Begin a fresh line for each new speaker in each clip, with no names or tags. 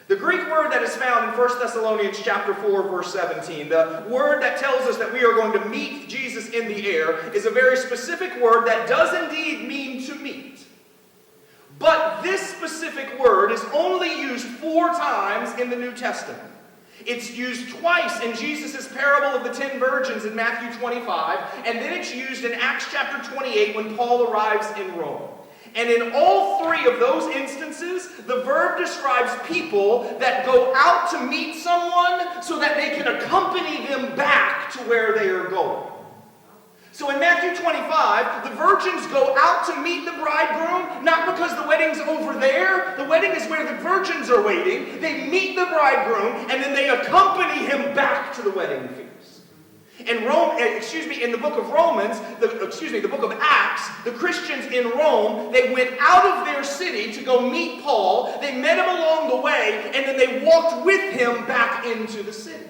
The Greek word that is found in 1 Thessalonians chapter 4, verse 17, the word that tells us that we are going to meet Jesus in the air, is a very specific word that does indeed mean to meet. But this specific word is only used 4 times in the New Testament. It's used twice in Jesus' parable of the 10 virgins in Matthew 25, and then it's used in Acts chapter 28 when Paul arrives in Rome. And in all 3 of those instances, the verb describes people that go out to meet someone so that they can accompany them back to where they are going. So in Matthew 25, the virgins go out to meet the bridegroom, not because the wedding's over there. The wedding is where the virgins are waiting. They meet the bridegroom, and then they accompany him back to the wedding feast. In the book of Romans, the book of Acts, the Christians in Rome, they went out of their city to go meet Paul. They met him along the way, and then they walked with him back into the city.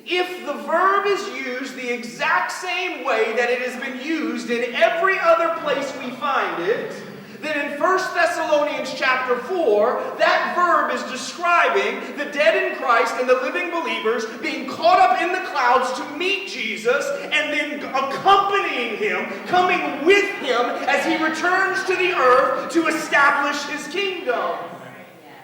If the verb is used the exact same way that it has been used in every other place we find it, then in 1 Thessalonians chapter 4, that verb is describing the dead in Christ and the living believers being caught up in the clouds to meet Jesus and then accompanying him, coming with him as he returns to the earth to establish his kingdom.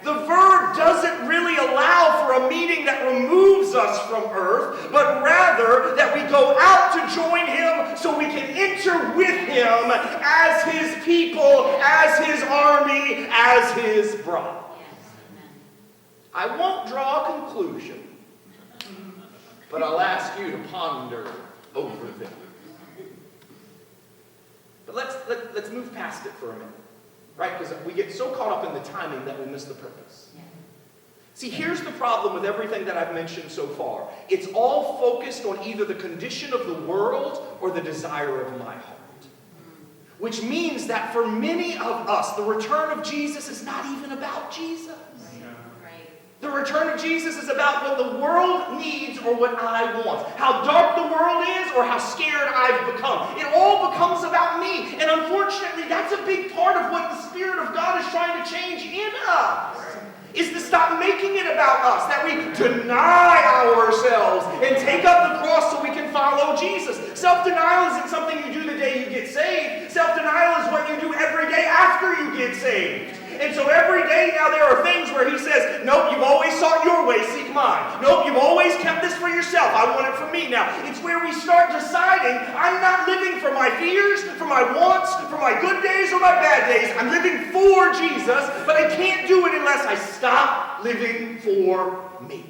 The verb doesn't really allow for a meeting that removes us from earth, but rather that we go out to join him so we can enter with him as his people, as his army, as his bride. I won't draw a conclusion, but I'll ask you to ponder over them. But let's move past it for a minute. Right? Because we get so caught up in the timing that we miss the purpose. See, here's the problem with everything that I've mentioned so far. It's all focused on either the condition of the world or the desire of my heart. Which means that for many of us, the return of Jesus is not even about Jesus. The return of Jesus is about what the world needs or what I want. How dark the world is or how scared I've become. It all becomes about me. And unfortunately, that's a big part of what the Spirit of God is trying to change in us. Is to stop making it about us. That we deny ourselves and take up the cross so we can follow Jesus. Self-denial isn't something you do the day you get saved. Self-denial is what you do every day after you get saved. And so every day now there are things where he says, nope, you've always sought your way, seek mine. Nope, you've always kept this for yourself. I want it for me now. It's where we start deciding, I'm not living for my fears, for my wants, for my good days or my bad days. I'm living for Jesus, but I can't do it unless I stop living for me.